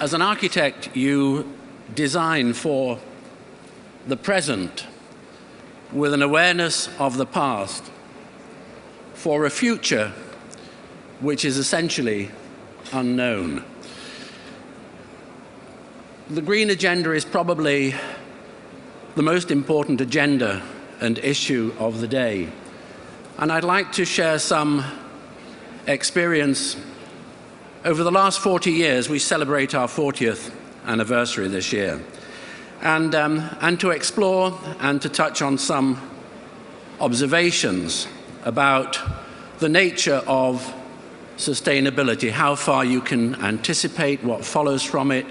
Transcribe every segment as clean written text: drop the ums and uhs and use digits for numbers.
As an architect, you design for the present with an awareness of the past for a future which is essentially unknown. The green agenda is probably the most important agenda and issue of the day. And I'd like to share some experience. Over the last 40 years, we celebrate our 40th anniversary this year. And to explore and to touch on some observations about the nature of sustainability, how far you can anticipate what follows from it,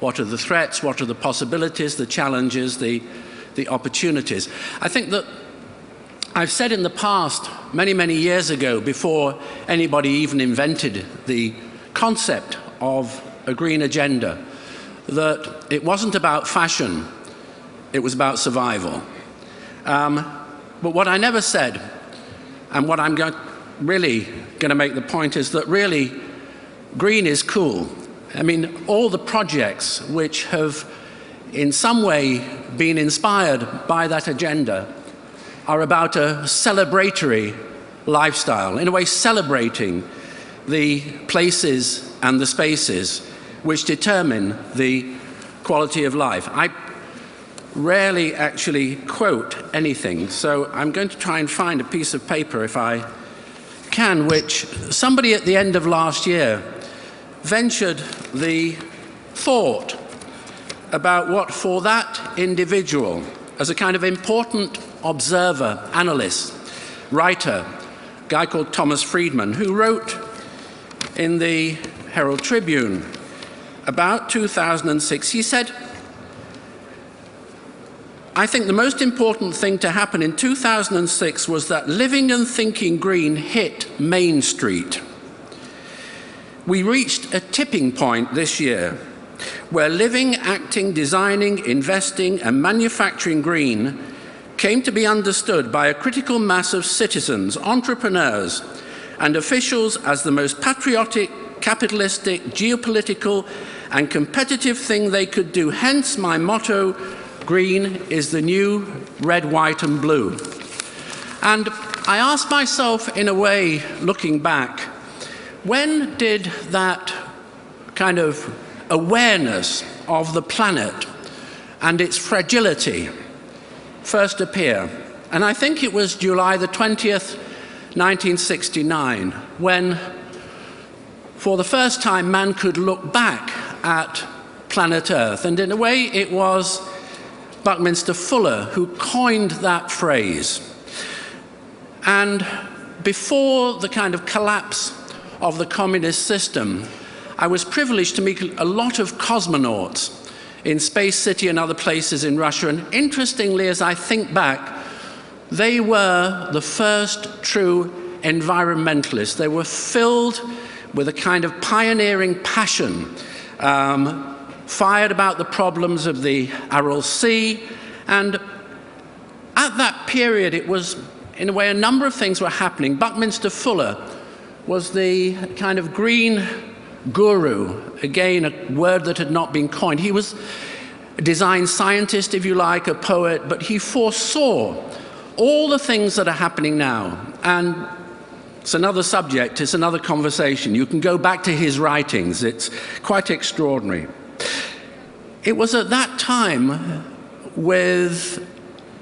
what are the threats, what are the possibilities, the challenges, the opportunities. I think that I've said in the past, many, many years ago, before anybody even invented the concept of a green agenda, that it wasn't about fashion, it was about survival. But what I never said, and what I'm really going to make the point, is that really green is cool. I mean, all the projects which have in some way been inspired by that agenda are about a celebratory lifestyle, in a way celebrating the places and the spaces which determine the quality of life. I rarely actually quote anything, so I'm going to try and find a piece of paper, if I can, which somebody at the end of last year ventured the thought about what for that individual, as a kind of important observer, analyst, writer, a guy called Thomas Friedman, who wrote in the Herald Tribune about 2006, he said, "I think the most important thing to happen in 2006 was that living and thinking green hit Main Street. We reached a tipping point this year where living, acting, designing, investing, and manufacturing green came to be understood by a critical mass of citizens, entrepreneurs, and officials as the most patriotic, capitalistic, geopolitical, and competitive thing they could do. Hence my motto, green is the new red, white, and blue." And I asked myself, in a way, looking back, when did that kind of awareness of the planet and its fragility first appear? And I think it was July the 20th, 1969, when, for the first time, man could look back at planet Earth. And in a way, it was Buckminster Fuller who coined that phrase. And before the kind of collapse of the communist system, I was privileged to meet a lot of cosmonauts in Space City and other places in Russia. And interestingly, as I think back, they were the first true environmentalists. They were filled with a kind of pioneering passion, fired about the problems of the Aral Sea. And at that period, it was, in a way, a number of things were happening. Buckminster Fuller was the kind of green guru, again, a word that had not been coined. He was a design scientist, if you like, a poet, but he foresaw all the things that are happening now. And it's another subject, it's another conversation. You can go back to his writings, it's quite extraordinary. It was at that time, with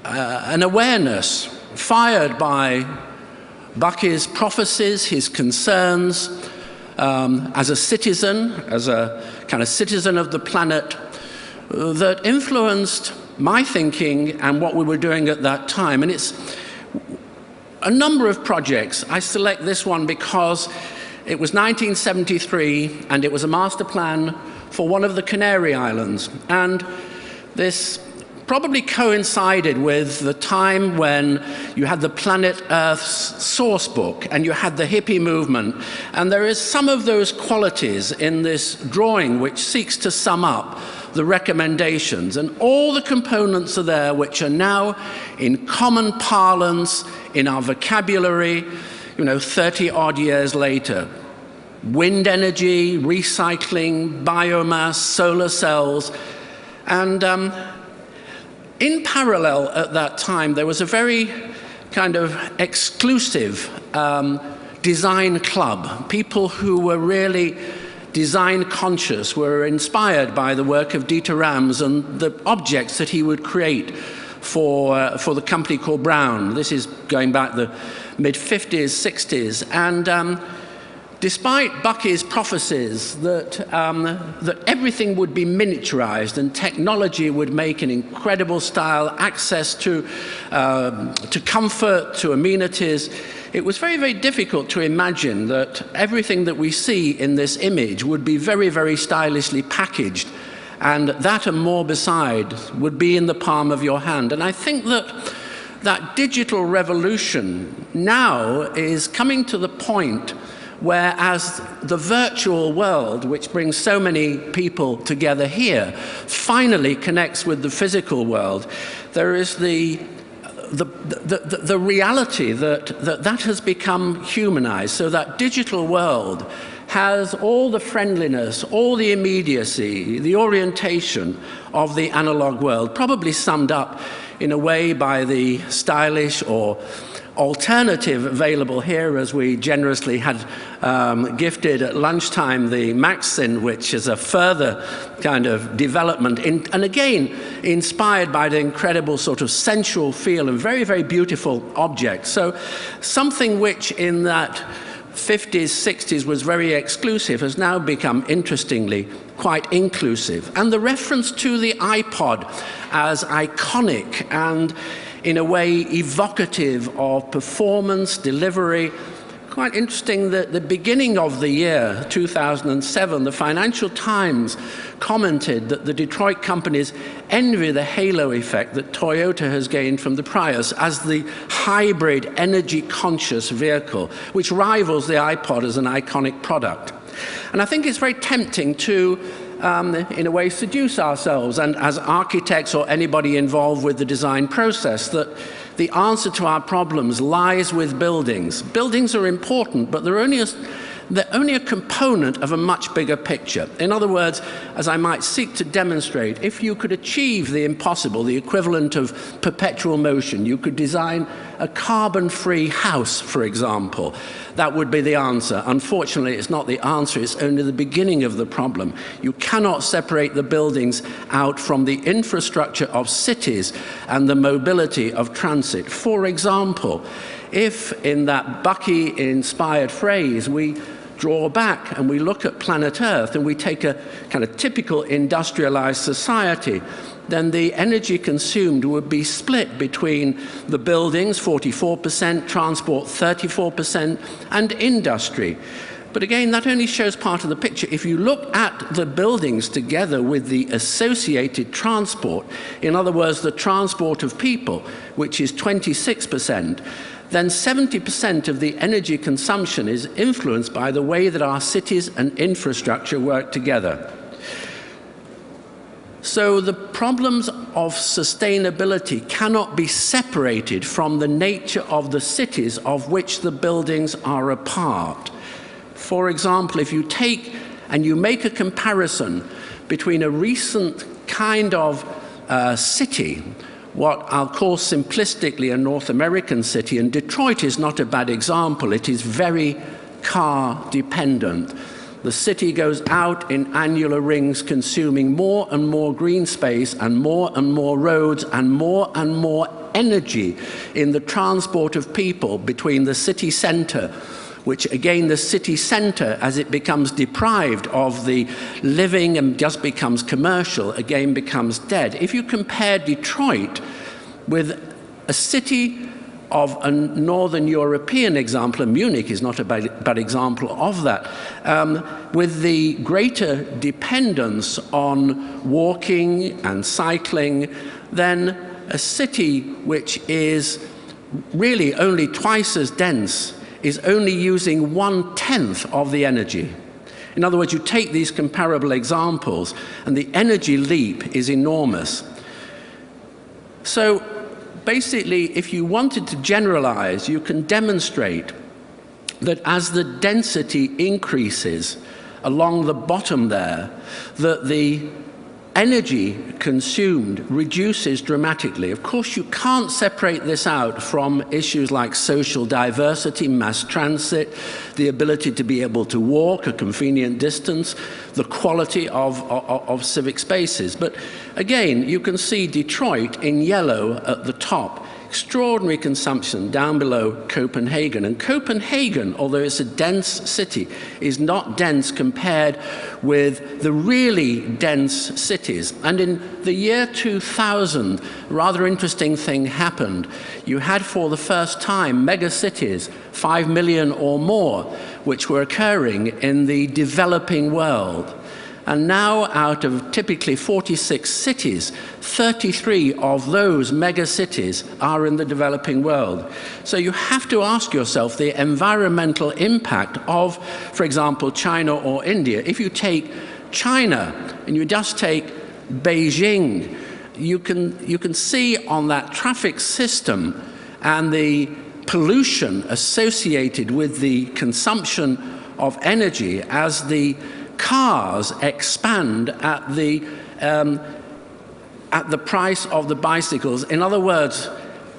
an awareness fired by Bucky's prophecies, his concerns, as a citizen, as a kind of citizen of the planet, that influenced my thinking and what we were doing at that time. And it's a number of projects. I select this one because it was 1973 and it was a master plan for one of the Canary Islands. And this probably coincided with the time when you had the Planet Earth's source book and you had the hippie movement. And there is some of those qualities in this drawing which seeks to sum up the recommendations. And all the components are there which are now in common parlance, in our vocabulary, 30 odd years later. wind energy, recycling, biomass, solar cells. And in parallel at that time, there was a very kind of exclusive design club. People who were really design conscious, were inspired by the work of Dieter Rams and the objects that he would create for the company called Brown. This is going back the mid-50s, 60s. And despite Bucky's prophecies that everything would be miniaturized and technology would make an incredible style, access to comfort, to amenities, it was very, very difficult to imagine that everything that we see in this image would be very, very stylishly packaged, and that and more beside would be in the palm of your hand. And I think that that digital revolution now is coming to the point whereas the virtual world, which brings so many people together here, finally connects with the physical world, there is the reality that has become humanized. So that digital world has all the friendliness, all the immediacy, the orientation of the analog world, probably summed up in a way by the stylish or alternative available here, as we generously had gifted at lunchtime the Maxin, which is a further kind of development, and again inspired by the incredible sort of sensual feel and very, very beautiful objects. So something which in that 50s, 60s was very exclusive has now become, interestingly, quite inclusive. And the reference to the iPod as iconic and in a way evocative of performance, delivery. Quite interesting that the beginning of the year, 2007, the Financial Times commented that the Detroit companies envy the halo effect that Toyota has gained from the Prius as the hybrid, energy-conscious vehicle, which rivals the iPod as an iconic product. And I think it's very tempting to in a way seduce ourselves and as architects or anybody involved with the design process that the answer to our problems lies with buildings. Buildings are important, but they're only a component of a much bigger picture. In other words, as I might seek to demonstrate, if you could achieve the impossible, the equivalent of perpetual motion, you could design a carbon-free house, for example. That would be the answer. Unfortunately, it's not the answer, it's only the beginning of the problem. You cannot separate the buildings out from the infrastructure of cities and the mobility of transit. For example, if in that Bucky-inspired phrase we draw back and we look at planet Earth and we take a kind of typical industrialized society, then the energy consumed would be split between the buildings, 44%, transport, 34%, and industry. But again, that only shows part of the picture. If you look at the buildings together with the associated transport, in other words, the transport of people, which is 26%, then 70% of the energy consumption is influenced by the way that our cities and infrastructure work together. So the problems of sustainability cannot be separated from the nature of the cities of which the buildings are a part. For example, if you take and you make a comparison between a recent kind of city, what I'll call simplistically a North American city, and Detroit is not a bad example. It is very car dependent. The city goes out in annular rings, consuming more and more green space and more roads and more energy in the transport of people between the city center, which again, the city center, as it becomes deprived of the living and just becomes commercial, again becomes dead. If you compare Detroit with a city of a Northern European example, and Munich is not a bad example of that, with the greater dependence on walking and cycling, then a city which is really only twice as dense is only using 1/10 of the energy. In other words, you take these comparable examples and the energy leap is enormous. So basically, if you wanted to generalize, you can demonstrate that as the density increases along the bottom there, that the energy consumed reduces dramatically. Of course, you can't separate this out from issues like social diversity, mass transit, the ability to be able to walk a convenient distance, the quality of civic spaces. But again, you can see Detroit in yellow at the top. Extraordinary consumption down below Copenhagen. And Copenhagen, although it's a dense city, is not dense compared with the really dense cities. And in the year 2000, a rather interesting thing happened. You had for the first time megacities, 5 million or more, which were occurring in the developing world. And now, out of typically 46 cities, 33 of those megacities are in the developing world. So you have to ask yourself the environmental impact of, for example, China or India. If you take China and you just take Beijing, you can see on that traffic system and the pollution associated with the consumption of energy as the cars expand at the price of the bicycles. In other words,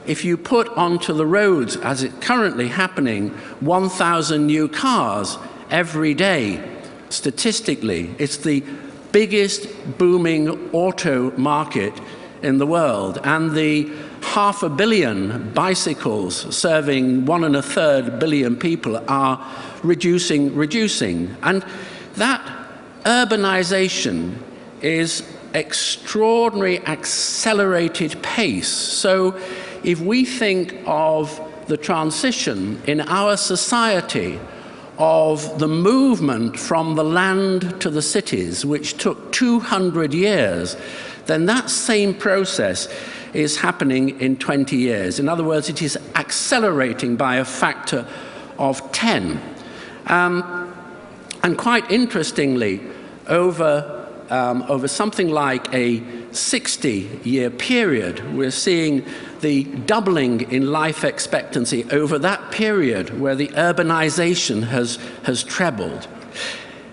if you put onto the roads, as it's currently happening, 1,000 new cars every day, statistically, it's the biggest booming auto market in the world. And the 500 million bicycles serving 1.25 billion people are reducing. And that urbanization is extraordinary accelerated pace. So if we think of the transition in our society of the movement from the land to the cities, which took 200 years, then that same process is happening in 20 years. In other words, it is accelerating by a factor of 10. And quite interestingly, over something like a 60-year period, we're seeing the doubling in life expectancy over that period where the urbanization has trebled.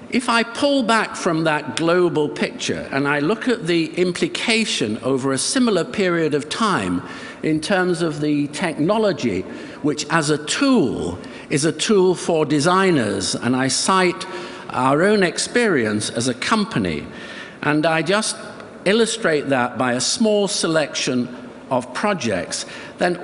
If I pull back from that global picture and I look at the implication over a similar period of time in terms of the technology, which as a tool is a tool for designers, and I cite our own experience as a company, and I just illustrate that by a small selection of projects, then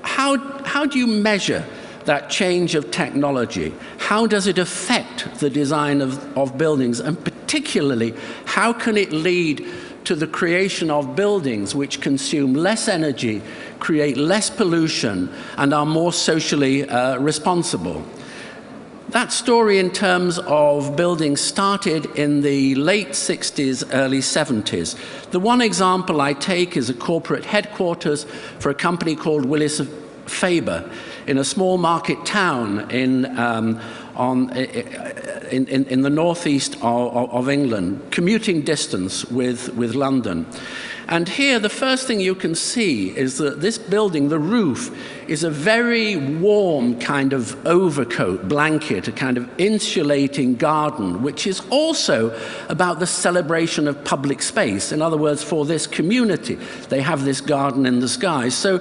how do you measure that change of technology? How does it affect the design of buildings? And particularly, how can it lead to the creation of buildings which consume less energy, create less pollution, and are more socially responsible? That story in terms of buildings started in the late 60s, early 70s. The one example I take is a corporate headquarters for a company called Willis Faber in a small market town in the northeast of England, commuting distance with London. And here, the first thing you can see is that this building, the roof, is a very warm kind of overcoat, blanket, a kind of insulating garden, which is also about the celebration of public space. In other words, for this community, they have this garden in the sky. So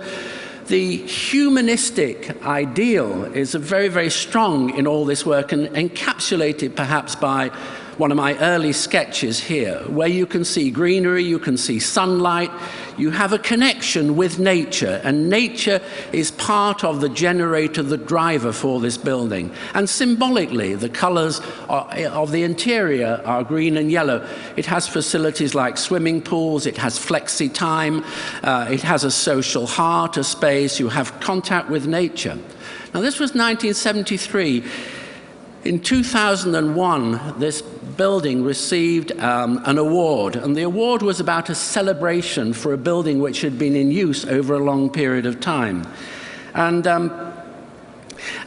the humanistic ideal is very, very strong in all this work, and encapsulated perhaps by one of my early sketches here, where you can see greenery, you can see sunlight, you have a connection with nature, and nature is part of the generator, the driver for this building. And symbolically, the colors of the interior are green and yellow. It has facilities like swimming pools, it has flexi time, it has a social heart, a space, you have contact with nature. Now, this was 1973. In 2001, this building received an award, and the award was about a celebration for a building which had been in use over a long period of time. And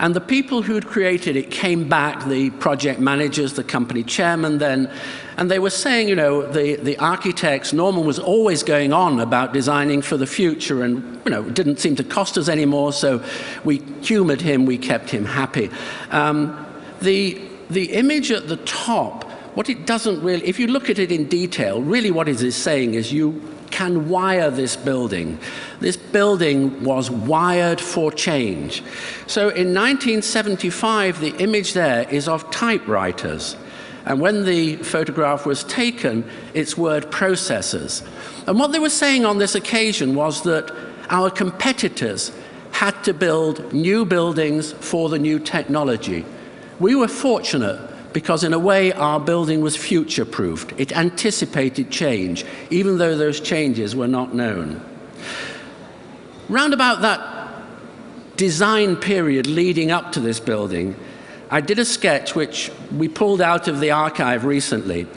And the people who'd created it came back, the project managers, the company chairman then, and they were saying, you know, the architects, Norman was always going on about designing for the future, and, you know, it didn't seem to cost us anymore, so we humored him, we kept him happy. The image at the top, what it doesn't really, if you look at it in detail, really what it is saying is you can wire this building. This building was wired for change. So in 1975, the image there is of typewriters. And when the photograph was taken, it's word processors. And what they were saying on this occasion was that our competitors had to build new buildings for the new technology. We were fortunate because in a way our building was future-proofed. It anticipated change, even though those changes were not known. Round about that design period leading up to this building, I did a sketch which we pulled out of the archive recently.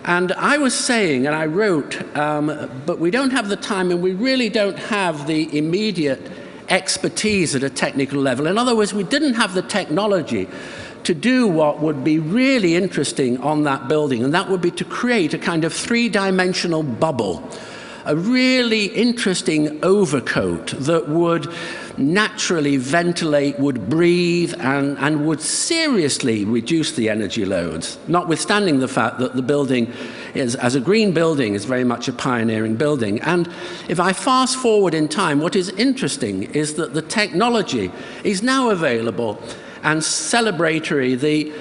And I was saying, and I wrote, but we don't have the time and we really don't have the immediate expertise at a technical level. In other words, we didn't have the technology to do what would be really interesting on that building, and that would be to create a kind of three-dimensional bubble, a really interesting overcoat that would naturally ventilate, would breathe, and would seriously reduce the energy loads, notwithstanding the fact that the building is, as a green building, is very much a pioneering building. And if I fast forward in time, what is interesting is that the technology is now available and celebratory. The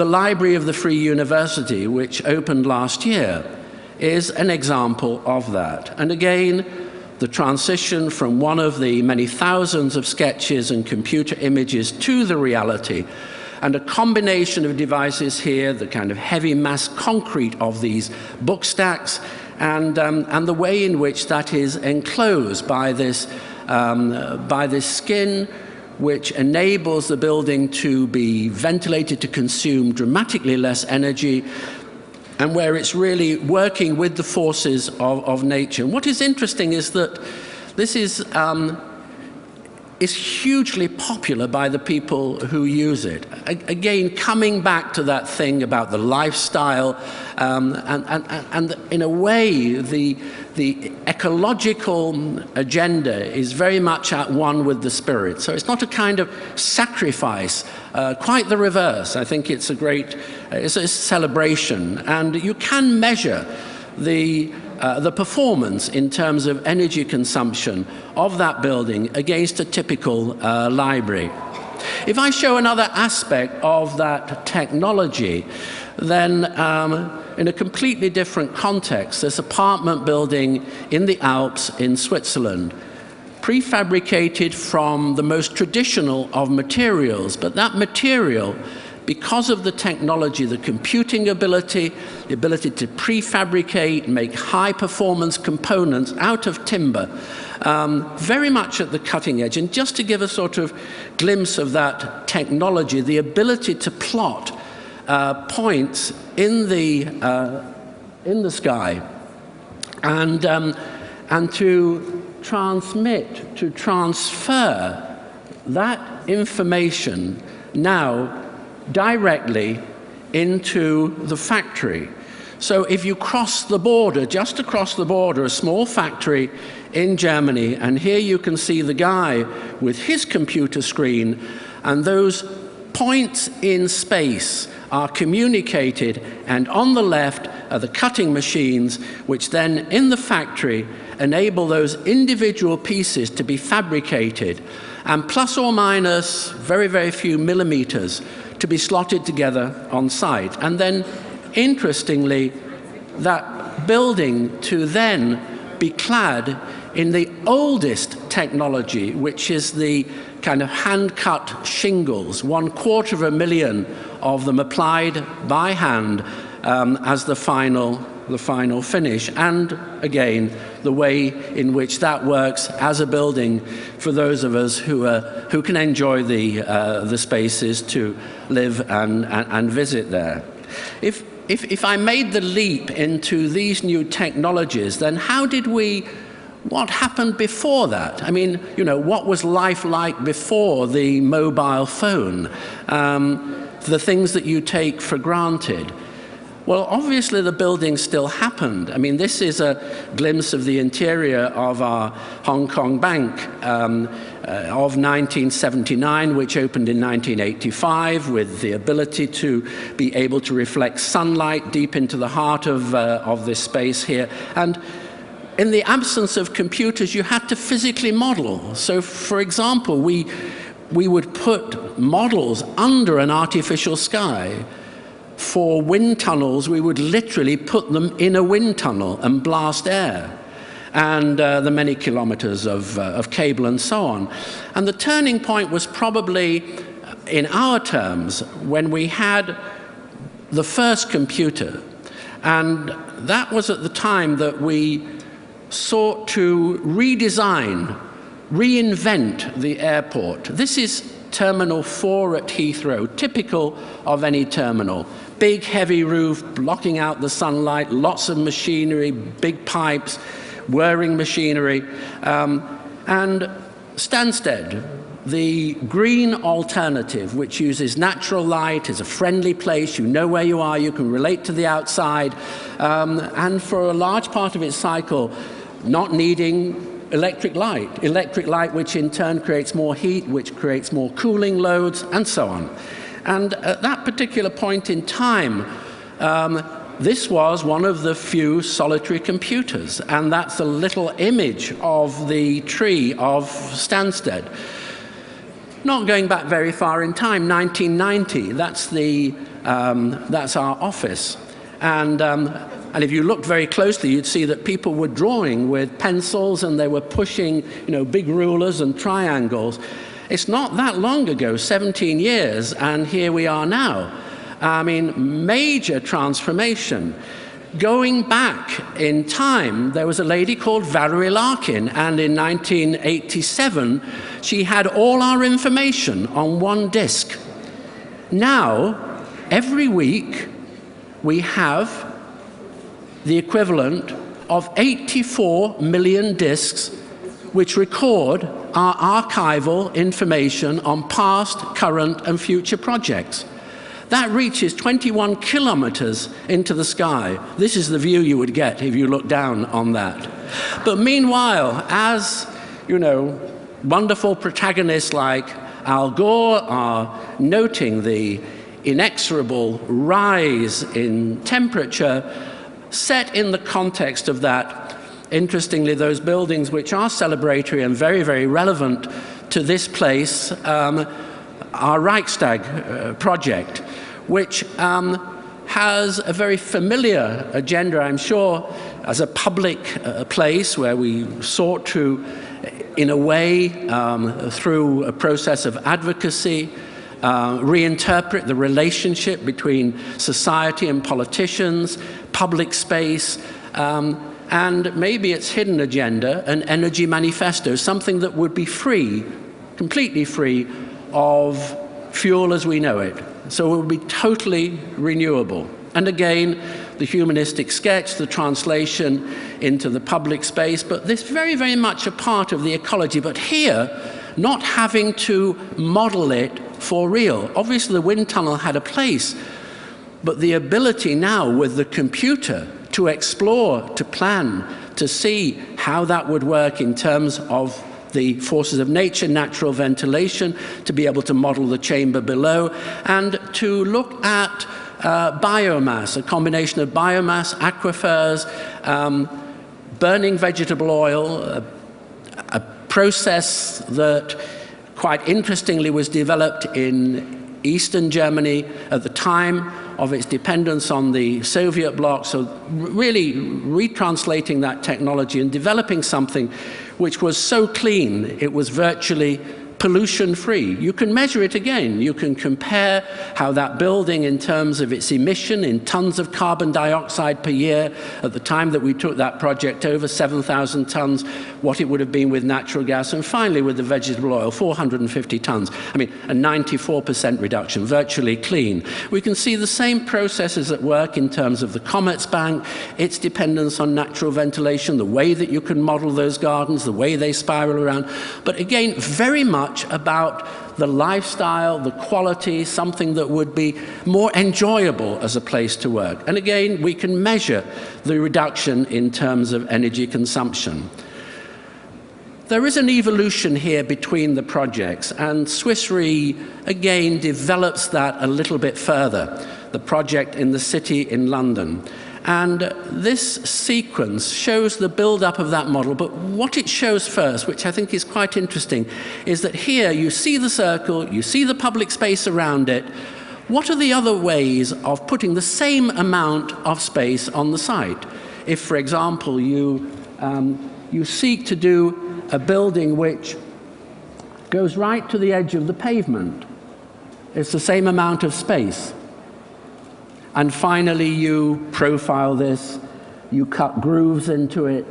Library of the Free University, which opened last year, is an example of that. And again, the transition from one of the many thousands of sketches and computer images to the reality, and a combination of devices here, the kind of heavy mass concrete of these book stacks, and the way in which that is enclosed by this skin, which enables the building to be ventilated to consume dramatically less energy, and where it's really working with the forces of nature. And what is interesting is that this is hugely popular by the people who use it. Again, coming back to that thing about the lifestyle, and in a way, the ecological agenda is very much at one with the spirit. So it's not a kind of sacrifice, quite the reverse. I think it's it's a celebration, and you can measure the performance in terms of energy consumption of that building against a typical library. If I show another aspect of that technology, then in a completely different context, this apartment building in the Alps in Switzerland, prefabricated from the most traditional of materials, but that material, because of the technology, the computing ability, the ability to prefabricate, make high-performance components out of timber, very much at the cutting edge. And just to give a sort of glimpse of that technology, the ability to plot points in the sky, and to transmit, to transfer that information now directly into the factory. So if you cross the border, just across the border, a small factory in Germany, and here you can see the guy with his computer screen, and those points in space are communicated, and on the left are the cutting machines, which then in the factory enable those individual pieces to be fabricated, and plus or minus very, very few millimeters to be slotted together on site. And then, interestingly, that building to then be clad in the oldest technology, which is the kind of hand-cut shingles, 250,000 of them applied by hand as the final finish. And again, the way in which that works as a building for those of us who can enjoy the spaces to live and visit there. If I made the leap into these new technologies, then how did we what happened before that? I mean, you know, what was life like before the mobile phone? The things that you take for granted. Well, obviously the building still happened. I mean, this is a glimpse of the interior of our Hong Kong bank of 1979, which opened in 1985, with the ability to be able to reflect sunlight deep into the heart of this space here. And in the absence of computers, you had to physically model. So, for example, we would put models under an artificial sky. For wind tunnels, we would literally put them in a wind tunnel and blast air, and the many kilometers of cable and so on. And the turning point was probably, in our terms, when we had the first computer. And that was at the time that we sought to redesign, reinvent the airport. This is Terminal 4 at Heathrow, typical of any terminal. Big, heavy roof, blocking out the sunlight, lots of machinery, big pipes, whirring machinery. And Stansted, the green alternative, which uses natural light, is a friendly place, you know where you are, you can relate to the outside, and for a large part of its cycle, not needing electric light which in turn creates more heat, which creates more cooling loads, and so on. And at that particular point in time, this was one of the few solitary computers, and that's a little image of the tree of Stansted. Not going back very far in time, 1990, that's our office. And if you looked very closely, you'd see that people were drawing with pencils and they were pushing, you know, big rulers and triangles. It's not that long ago, 17 years, and here we are now. I mean, major transformation. Going back in time, there was a lady called Valerie Larkin, and in 1987, she had all our information on one disk. Now, every week, we have the equivalent of 84 million disks which record our archival information on past, current, and future projects. That reaches 21 kilometers into the sky. This is the view you would get if you look down on that. But meanwhile, as, you know, wonderful protagonists like Al Gore are noting the inexorable rise in temperature, set in the context of that, interestingly, those buildings which are celebratory and very, very relevant to this place, our Reichstag project, which has a very familiar agenda, I'm sure, as a public place where we sought to, in a way, through a process of advocacy, reinterpret the relationship between society and politicians, public space, and maybe its hidden agenda, an energy manifesto, something that would be free, completely free of fuel as we know it. So it would be totally renewable. And again, the humanistic sketch, the translation into the public space, but this very, very much a part of the ecology. But here, not having to model it for real. Obviously, the wind tunnel had a place, but the ability now with the computer to explore, to plan, to see how that would work in terms of the forces of nature, natural ventilation, to be able to model the chamber below, and to look at biomass, a combination of biomass, aquifers, burning vegetable oil, a process that quite interestingly was developed in Eastern Germany at the time of its dependence on the Soviet bloc, so really retranslating that technology and developing something which was so clean it was virtually pollution-free. You can measure it again. You can compare how that building, in terms of its emission in tons of carbon dioxide per year, at the time that we took that project over, 7,000 tons, what it would have been with natural gas, and finally with the vegetable oil, 450 tons. I mean, a 94% reduction, virtually clean. We can see the same processes at work in terms of the Commerzbank, its dependence on natural ventilation, the way that you can model those gardens, the way they spiral around. But again, very much about the lifestyle, the quality, something that would be more enjoyable as a place to work. And again, we can measure the reduction in terms of energy consumption. There is an evolution here between the projects, and Swiss Re again develops that a little bit further, the project in the city in London. And this sequence shows the build-up of that model, but what it shows first, which I think is quite interesting, is that here you see the circle, you see the public space around it. What are the other ways of putting the same amount of space on the site? If, for example, you seek to do a building which goes right to the edge of the pavement, it's the same amount of space. And finally, you profile this, you cut grooves into it.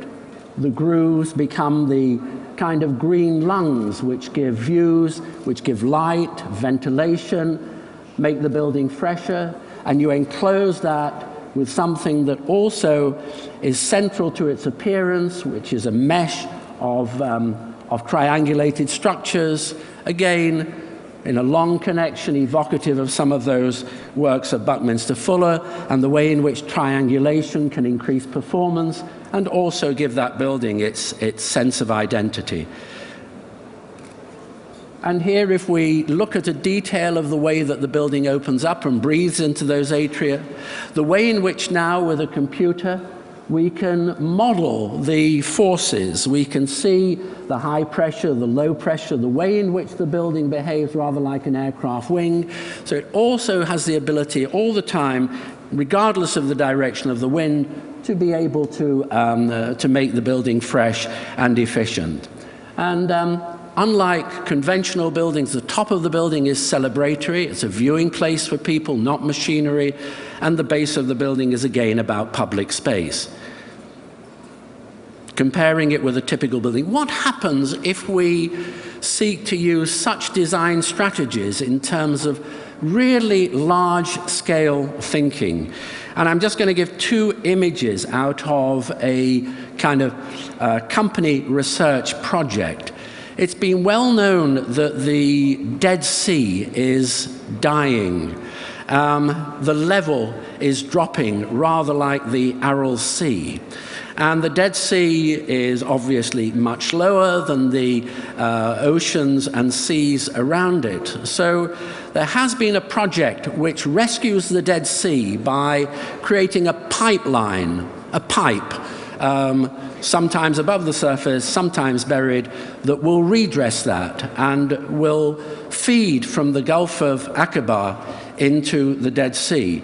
The grooves become the kind of green lungs which give views, which give light, ventilation, make the building fresher, and you enclose that with something that also is central to its appearance, which is a mesh of triangulated structures, again, in a long connection evocative of some of those works of Buckminster Fuller, and the way in which triangulation can increase performance and also give that building its sense of identity. And here, if we look at a detail of the way that the building opens up and breathes into those atria, the way in which now with a computer we can model the forces. We can see the high pressure, the low pressure, the way in which the building behaves rather like an aircraft wing. So it also has the ability all the time, regardless of the direction of the wind, to be able to make the building fresh and efficient. And unlike conventional buildings, the top of the building is celebratory. It's a viewing place for people, not machinery. And the base of the building is again about public space. Comparing it with a typical building, what happens if we seek to use such design strategies in terms of really large-scale thinking? And I'm just going to give two images out of a kind of company research project. It's been well known that the Dead Sea is dying. The level is dropping rather like the Aral Sea. And the Dead Sea is obviously much lower than the oceans and seas around it. So there has been a project which rescues the Dead Sea by creating a pipeline, a pipe, sometimes above the surface, sometimes buried, that will redress that and will feed from the Gulf of Aqaba into the Dead Sea.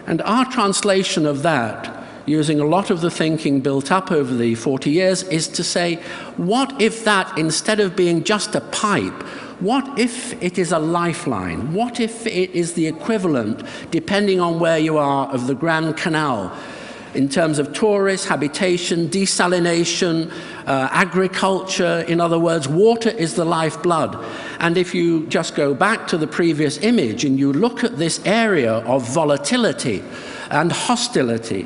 And our translation of that, using a lot of the thinking built up over the 40 years, is to say, what if that, instead of being just a pipe, what if it is a lifeline? What if it is the equivalent, depending on where you are, of the Grand Canal, in terms of tourists, habitation, desalination, agriculture? In other words, water is the lifeblood. And if you just go back to the previous image and you look at this area of volatility and hostility,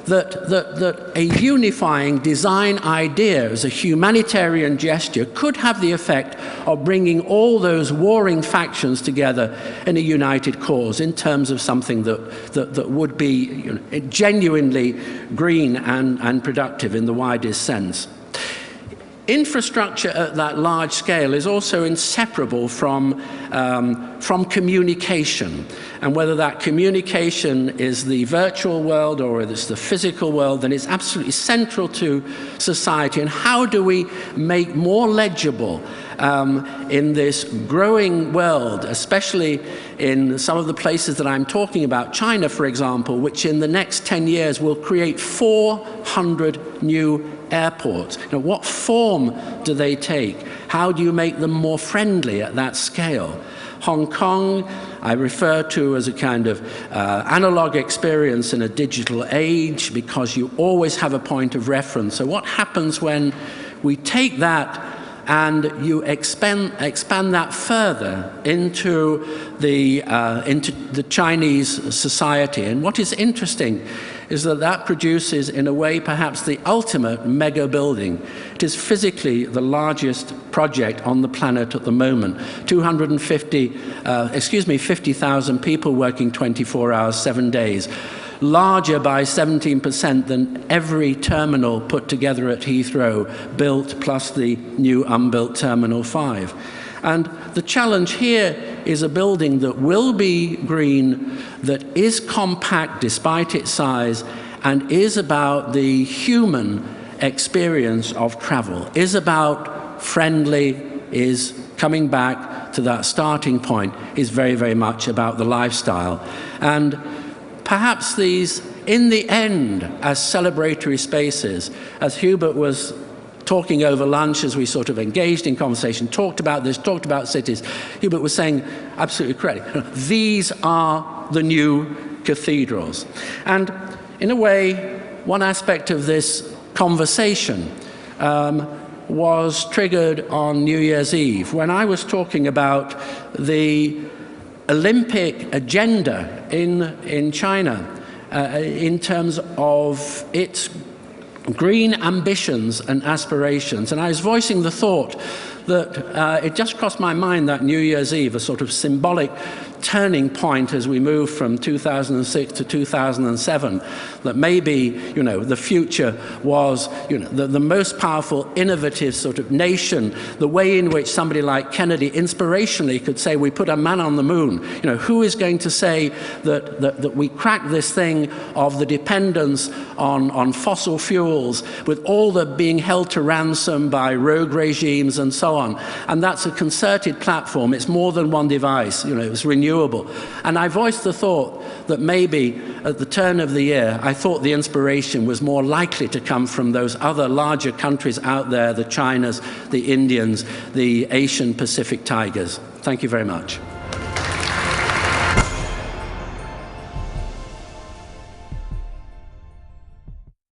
that a unifying design idea as a humanitarian gesture could have the effect of bringing all those warring factions together in a united cause in terms of something that would be genuinely green and productive in the widest sense. Infrastructure at that large scale is also inseparable from communication. And whether that communication is the virtual world or it's the physical world, then it's absolutely central to society. And how do we make more legible in this growing world, especially in some of the places that I'm talking about, China, for example, which in the next 10 years will create 400 new airports. You know, what form do they take? How do you make them more friendly at that scale? Hong Kong, I refer to as a kind of analog experience in a digital age, because you always have a point of reference. So what happens when we take that and you expand that further into the Chinese society? And what is interesting is that that produces, in a way, perhaps the ultimate mega building. It is physically the largest project on the planet at the moment. 50,000 people working 24 hours, 7 days. Larger by 17% than every terminal put together at Heathrow, built, plus the new unbuilt Terminal 5. And the challenge here is a building that will be green, that is compact despite its size, and is about the human experience of travel, is about friendly, is coming back to that starting point, is very, very much about the lifestyle. And perhaps these, in the end, as celebratory spaces, as Hubert was talking over lunch, as we sort of engaged in conversation, talked about this, talked about cities, Hubert was saying, absolutely correct, these are the new cathedrals. And in a way, one aspect of this conversation was triggered on New Year's Eve, when I was talking about the Olympic agenda in China in terms of its green ambitions and aspirations. And I was voicing the thought that it just crossed my mind that New Year's Eve, a sort of symbolic turning point as we move from 2006 to 2007, that maybe, you know, the future was, you know, the most powerful, innovative sort of nation, the way in which somebody like Kennedy inspirationally could say, we put a man on the moon. You know, who is going to say that we cracked this thing of the dependence on fossil fuels, with all the being held to ransom by rogue regimes and so on. And that's a concerted platform. It's more than one device. You know, it was renewable. And I voiced the thought that maybe at the turn of the year, I thought the inspiration was more likely to come from those other larger countries out there, the Chinas, the Indians, the Asian Pacific tigers. Thank you very much.